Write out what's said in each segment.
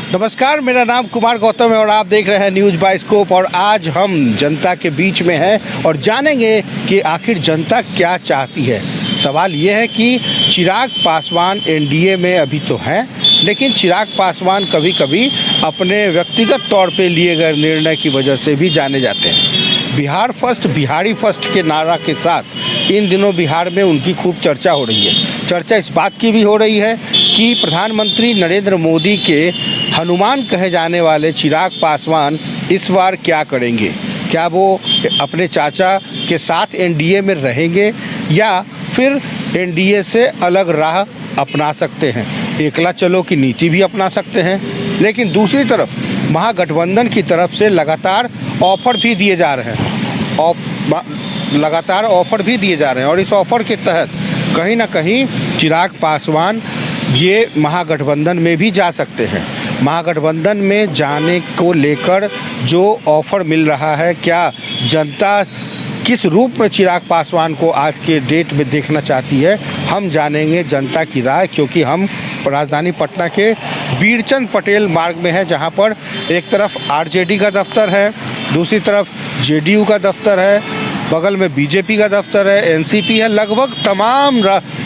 नमस्कार, मेरा नाम कुमार गौतम है और आप देख रहे हैं न्यूज़ बाइस्कोप। और आज हम जनता के बीच में हैं और जानेंगे कि आखिर जनता क्या चाहती है। सवाल ये है कि चिराग पासवान एनडीए में अभी तो हैं, लेकिन चिराग पासवान कभी कभी अपने व्यक्तिगत तौर पे लिए गए निर्णय की वजह से भी जाने जाते हैं। बिहार फर्स्ट, बिहारी फर्स्ट के नारा के साथ इन दिनों बिहार में उनकी खूब चर्चा हो रही है। चर्चा इस बात की भी हो रही है कि प्रधानमंत्री नरेंद्र मोदी के हनुमान कहे जाने वाले चिराग पासवान इस बार क्या करेंगे। क्या वो अपने चाचा के साथ एनडीए में रहेंगे या फिर एनडीए से अलग राह अपना सकते हैं। एकला चलो की नीति भी अपना सकते हैं। लेकिन दूसरी तरफ महागठबंधन की तरफ से लगातार ऑफर भी दिए जा रहे हैं और इस ऑफर के तहत कहीं ना कहीं चिराग पासवान ये महागठबंधन में भी जा सकते हैं। महागठबंधन में जाने को लेकर जो ऑफर मिल रहा है, क्या जनता किस रूप में चिराग पासवान को आज के डेट में देखना चाहती है, हम जानेंगे जनता की राय। क्योंकि हम राजधानी पटना के बीरचंद पटेल मार्ग में है, जहां पर एक तरफ आरजेडी का दफ्तर है, दूसरी तरफ जेडीयू का दफ्तर है, बगल में बीजेपी का दफ्तर है, एनसीपी है। लगभग तमाम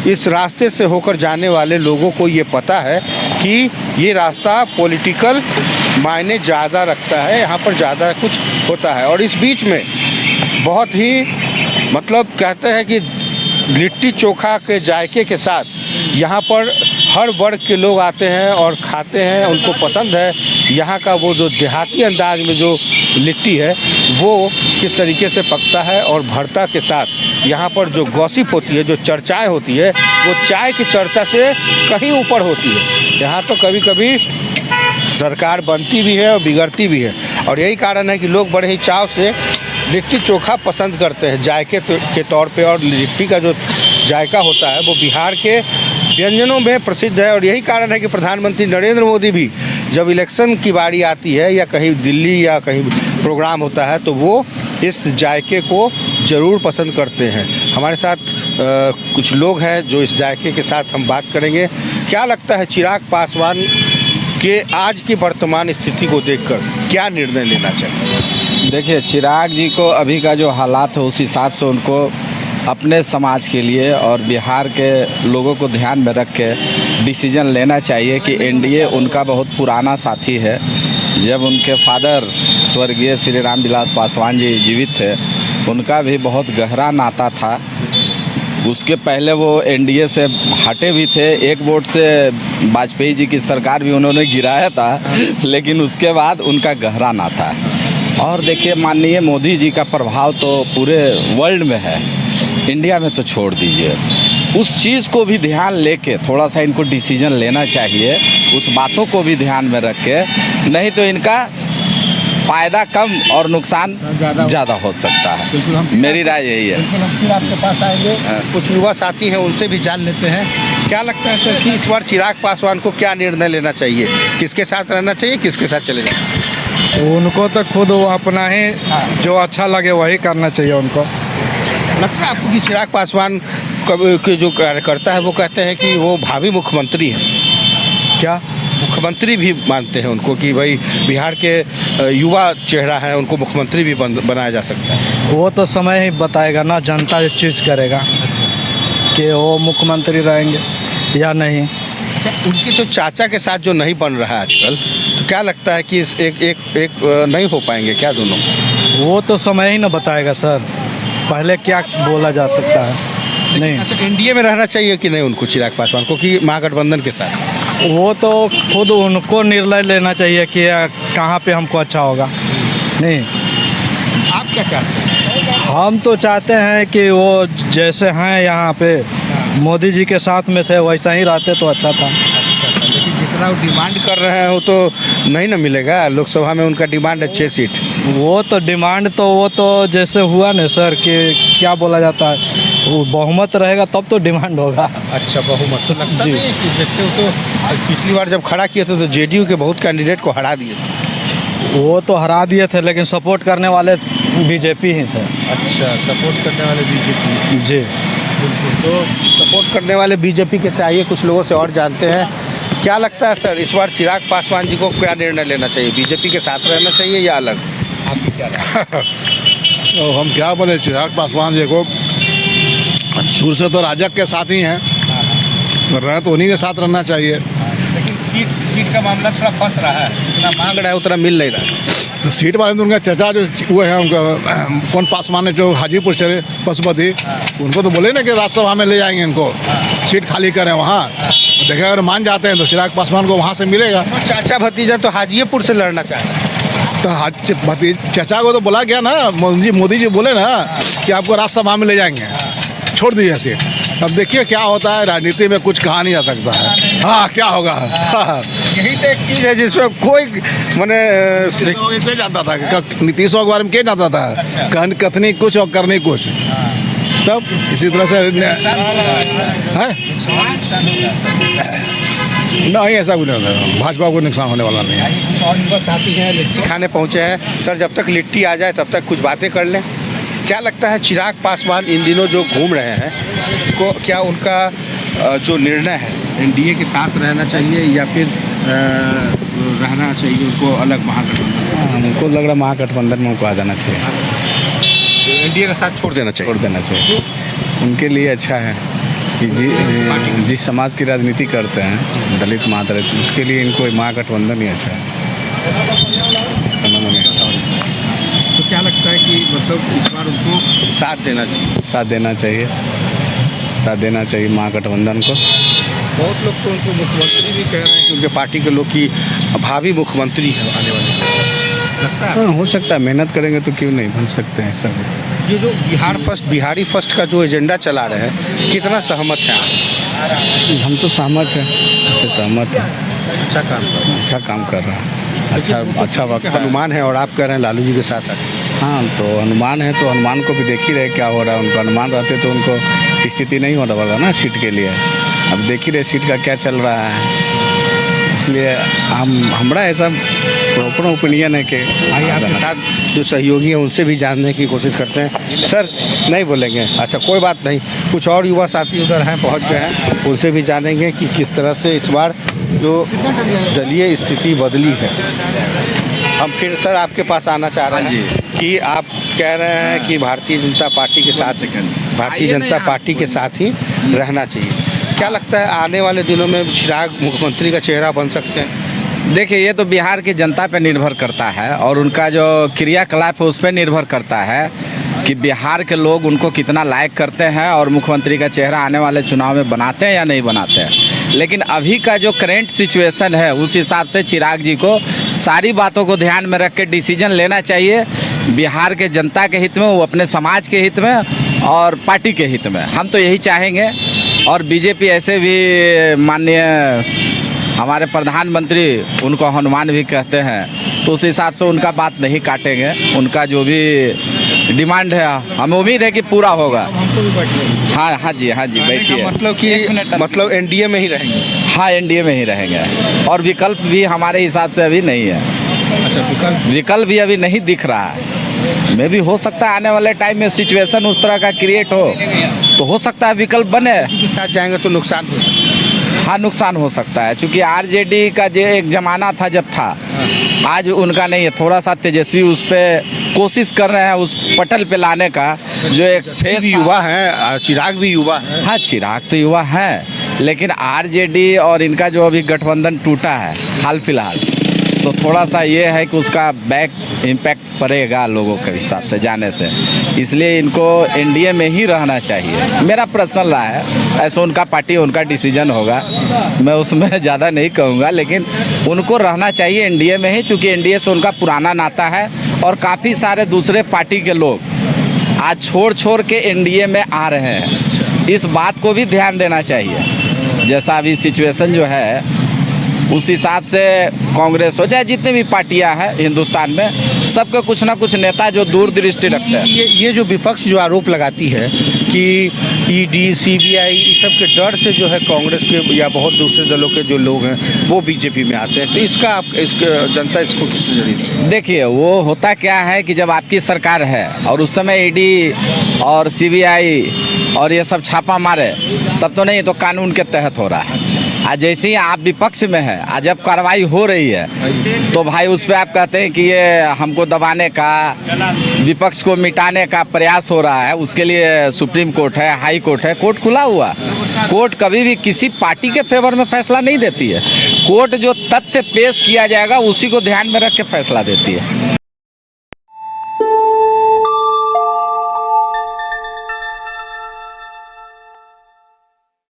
इस रास्ते से होकर जाने वाले लोगों को ये पता है कि ये रास्ता पॉलिटिकल मायने ज़्यादा रखता है, यहाँ पर ज़्यादा कुछ होता है। और इस बीच में बहुत ही कहते हैं कि लिट्टी चोखा के जायके के साथ यहाँ पर हर वर्ग के लोग आते हैं और खाते हैं, उनको पसंद है। यहाँ का वो जो देहाती अंदाज में जो लिट्टी है वो किस तरीके से पकता है और भरता के साथ यहाँ पर जो गॉसिप होती है, जो चर्चाएं होती है, वो चाय की चर्चा से कहीं ऊपर होती है। यहाँ तो कभी कभी सरकार बनती भी है और बिगड़ती भी है, और यही कारण है कि लोग बड़े ही चाव से लिट्टी चोखा पसंद करते हैं जायके के तौर पे। और लिट्टी का जो जायका होता है वो बिहार के व्यंजनों में प्रसिद्ध है। और यही कारण है कि प्रधानमंत्री नरेंद्र मोदी भी जब इलेक्शन की बारी आती है या कहीं दिल्ली या कहीं प्रोग्राम होता है तो वो इस जायके को ज़रूर पसंद करते हैं। हमारे साथ कुछ लोग हैं जो इस जायके के साथ हम बात करेंगे। क्या लगता है चिराग पासवान के आज की वर्तमान स्थिति को देखकर क्या निर्णय लेना चाहिए? देखिए, चिराग जी को अभी का जो हालात है उस हिसाब से उनको अपने समाज के लिए और बिहार के लोगों को ध्यान में रख के डिसीजन लेना चाहिए कि एनडीए उनका बहुत पुराना साथी है। जब उनके फादर स्वर्गीय श्री राम विलास पासवान जी जीवित थे, उनका भी बहुत गहरा नाता था। उसके पहले वो एनडीए से हटे भी थे, एक वोट से वाजपेयी जी की सरकार भी उन्होंने गिराया था, लेकिन उसके बाद उनका गहरा नाता है। और देखिए, माननीय मोदी जी का प्रभाव तो पूरे वर्ल्ड में है, इंडिया में तो छोड़ दीजिए। उस चीज़ को भी ध्यान लेके थोड़ा सा इनको डिसीजन लेना चाहिए, उस बातों को भी ध्यान में रख के, नहीं तो इनका फ़ायदा कम और नुकसान ज़्यादा हो सकता है। मेरी राय यही है। बिल्कुल, हम फिर आपके पास आएंगे। कुछ युवा साथी हैं, उनसे भी जान लेते हैं। क्या लगता है सर कि इस बार चिराग पासवान को क्या निर्णय लेना चाहिए, किसके साथ रहना चाहिए, किसके साथ चले जाना चाहिए? उनको तो खुद वो अपना ही जो अच्छा लगे वही करना चाहिए उनको। लगता है आपको कि चिराग पासवान के जो कार्यकर्ता है वो कहते हैं कि वो भावी मुख्यमंत्री हैं? क्या मुख्यमंत्री भी मानते हैं उनको कि भाई बिहार के युवा चेहरा है, उनको मुख्यमंत्री भी बनाया जा सकता है? वो तो समय ही बताएगा ना, जनता चीज़ करेगा कि वो मुख्यमंत्री रहेंगे या नहीं। अच्छा, उनके जो चाचा के साथ जो नहीं बन रहा है आजकल, तो क्या लगता है कि एक नहीं हो पाएंगे क्या दोनों? वो तो समय ही ना बताएगा सर, पहले क्या बोला जा सकता है। नहीं, अच्छा, एनडीए में रहना चाहिए कि नहीं उनको, चिराग पासवान को, कि महागठबंधन के साथ? वो तो खुद उनको निर्णय लेना चाहिए कि कहाँ पे हमको अच्छा होगा। नहीं, आप क्या चाहते हैं? हम तो चाहते हैं कि वो जैसे हैं यहाँ पे मोदी जी के साथ में थे वैसा ही रहते तो अच्छा था। लेकिन जितना वो डिमांड कर रहे हैं वो तो नहीं ना मिलेगा। लोकसभा में उनका डिमांड है 6 सीट। वो तो डिमांड तो वो तो जैसे हुआ ना सर कि क्या बोला जाता है, वो बहुमत रहेगा तब तो डिमांड होगा। अच्छा, बहुमत तो लगता जी। नहीं है कि जैसे वो तो पिछली बार जब खड़ा किए थे तो जेडीयू के बहुत कैंडिडेट को हरा दिए थे। वो तो हरा दिए थे, लेकिन सपोर्ट करने वाले बीजेपी ही थे। अच्छा, सपोर्ट करने वाले बीजेपी। जी, बिल्कुल, तो सपोर्ट करने वाले बीजेपी के चाहिए। कुछ लोगों से और जानते हैं क्या लगता है सर, इस बार चिराग पासवान जी को क्या निर्णय लेना चाहिए? बीजेपी के साथ रहना चाहिए या अलग? आपकी क्या राय है? तो हम क्या बोले, चिराग पासवान जी को शुरू से तो राजग के साथ ही हैं, रहे तो उन्हीं के साथ रहना चाहिए। लेकिन सीट का मामला थोड़ा फंस रहा है, जितना मांग रहा है उतना मिल नहीं रहा है। तो सीट वाले में उनका चचा जो वो है, उनका कौन पासवान है जो हाजीपुर से पशुपति, उनको तो बोले ना कि राज्यसभा में ले जाएंगे इनको, सीट खाली करें वहाँ। देखा अगर मान जाते हैं तो चिराग पासवान को वहाँ से मिलेगा। तो चाचा भतीजा तो हाजीपुर से लड़ना चाह रहे हैं। तो चचा को तो बोला गया ना, मोदी जी बोले ना कि आपको राज्यसभा में ले जाएंगे, छोड़ दीजिए सीट। अब देखिए क्या होता है, राजनीति में कुछ कहा नहीं जा सकता है। हाँ, क्या होगा। यही तो एक चीज़ है जिसमें कोई मैंने क्या जानता था, नीतीश के बारे में क्या जानता था, कथनी कुछ और करनी कुछ। तब इसी तरह से है नहीं, ऐसा कुछ नहीं होता, भाजपा को नुकसान होने वाला नहीं है। कुछ और युवा साथी हैं लिट्टी खाने पहुँचे हैं। सर, जब तक लिट्टी आ जाए तब तक कुछ बातें कर लें। क्या लगता है, चिराग पासवान इन दिनों जो घूम रहे हैं, को क्या उनका जो निर्णय है एनडीए के साथ रहना चाहिए या फिर रहना चाहिए उनको अलग महागठबंधन? हमको लग रहा महागठबंधन में उनको आ जाना चाहिए, एनडीए का साथ छोड़ देना चाहिए। छोड़ देना चाहिए। उनके लिए अच्छा है कि जिस समाज की राजनीति करते हैं, दलित महादलित, उसके लिए इनको महागठबंधन ही अच्छा है। तो क्या लगता है कि मतलब इस बार उनको साथ देना चाहिए? साथ देना चाहिए, साथ देना चाहिए महागठबंधन को। बहुत लोग तो उनको मुख्यमंत्री भी कह रहे हैं कि उनके पार्टी के लोग की भावी मुख्यमंत्री है आने वाले। लगता है? हाँ, हो सकता है, मेहनत करेंगे तो क्यों नहीं बन सकते हैं सब। ये जो बिहारी फर्स्ट का जो एजेंडा चला रहे हैं, कितना सहमत हैं आप? हम तो सहमत हैं, उससे सहमत हैं। अच्छा काम कर रहा है। अच्छा वक्त है। हनुमान है और आप कह रहे हैं लालू जी के साथ है। हाँ, तो हनुमान है तो हनुमान को भी देख ही रहे क्या हो रहा है। उनको हनुमान रहते तो उनको स्थिति नहीं होने वाला ना सीट के लिए। अब देख ही रहे सीट का क्या चल रहा है, इसलिए हमारा ऐसा प्रॉपर ओपिनियन है कि आपके साथ जो सहयोगी हैं उनसे भी जानने की कोशिश करते हैं। सर, नहीं बोलेंगे? अच्छा, कोई बात नहीं। कुछ और युवा साथी उधर हैं, पहुंच गए हैं, उनसे भी जानेंगे कि किस तरह से इस बार जो दलीय स्थिति बदली है। हम फिर सर आपके पास आना चाह रहे हैं कि आप कह रहे हैं कि भारतीय जनता पार्टी के साथ ही रहना चाहिए। क्या लगता है आने वाले दिनों में चिराग मुख्यमंत्री का चेहरा बन सकते हैं? देखिए, ये तो बिहार की जनता पे निर्भर करता है और उनका जो क्रियाकलाप है उस पर निर्भर करता है कि बिहार के लोग उनको कितना लायक करते हैं और मुख्यमंत्री का चेहरा आने वाले चुनाव में बनाते हैं या नहीं बनाते हैं। लेकिन अभी का जो करेंट सिचुएशन है उस हिसाब से चिराग जी को सारी बातों को ध्यान में रख के डिसीजन लेना चाहिए, बिहार के जनता के हित में, वो अपने समाज के हित में और पार्टी के हित में। हम तो यही चाहेंगे। और बीजेपी ऐसे भी माननीय हमारे प्रधानमंत्री उनको हनुमान भी कहते हैं, तो उस हिसाब से उनका बात नहीं काटेंगे। उनका जो भी डिमांड है हमें उम्मीद है कि पूरा होगा। हाँ जी बैठिए। मतलब एनडीए में ही रहेंगे? हाँ, एनडीए में ही रहेंगे और विकल्प भी हमारे हिसाब से अभी नहीं है। अच्छा, विकल्प भी अभी नहीं दिख रहा है। में भी हो सकता है आने वाले टाइम में सिचुएशन उस तरह का क्रिएट हो तो हो सकता है विकल्प बने। के साथ जाएंगे तो नुकसान हो सकता है। हाँ, नुकसान हो सकता है, क्योंकि आरजेडी का जो एक जमाना था जब था, आज उनका नहीं है। थोड़ा सा तेजस्वी उस पर कोशिश कर रहे हैं उस पटल पे लाने का, जो एक फेस युवा है, चिराग भी युवा है। हाँ, चिराग तो युवा है, लेकिन आरजेडी और इनका जो अभी गठबंधन टूटा है हाल फिलहाल, तो थोड़ा सा ये है कि उसका बैक इम्पैक्ट पड़ेगा लोगों के हिसाब से जाने से। इसलिए इनको एनडीए में ही रहना चाहिए, मेरा पर्सनल राय है। ऐसा उनका पार्टी, उनका डिसीजन होगा, मैं उसमें ज़्यादा नहीं कहूँगा, लेकिन उनको रहना चाहिए एनडीए में ही, चूँकि एनडीए से उनका पुराना नाता है और काफ़ी सारे दूसरे पार्टी के लोग आज छोड़ के एनडीए में आ रहे हैं। इस बात को भी ध्यान देना चाहिए। जैसा अभी सिचुएशन जो है उस हिसाब से कांग्रेस हो चाहे जितनी भी पार्टियां हैं हिंदुस्तान में, सबके कुछ ना कुछ नेता जो दूरदृष्टि रखते हैं। ये जो विपक्ष जो आरोप लगाती है कि ईडी, सीबीआई, इस सब के डर से जो है कांग्रेस के या बहुत दूसरे दलों के जो लोग हैं वो बीजेपी में आते हैं, तो इसका जनता इसको किस नजरिए? देखिए, वो होता क्या है कि जब आपकी सरकार है और उस समय ईडी और सीबीआई और ये सब छापा मारे, तब तो नहीं, तो कानून के तहत हो रहा है। आज जैसे ही आप विपक्ष में हैं, आज जब कार्रवाई हो रही है तो भाई उस पर आप कहते हैं कि ये हमको दबाने का, विपक्ष को मिटाने का प्रयास हो रहा है। उसके लिए सुप्रीम कोर्ट है, हाई कोर्ट है, कोर्ट खुला हुआ। कोर्ट कभी भी किसी पार्टी के फेवर में फैसला नहीं देती है। कोर्ट जो तथ्य पेश किया जाएगा उसी को ध्यान में रख के फैसला देती है।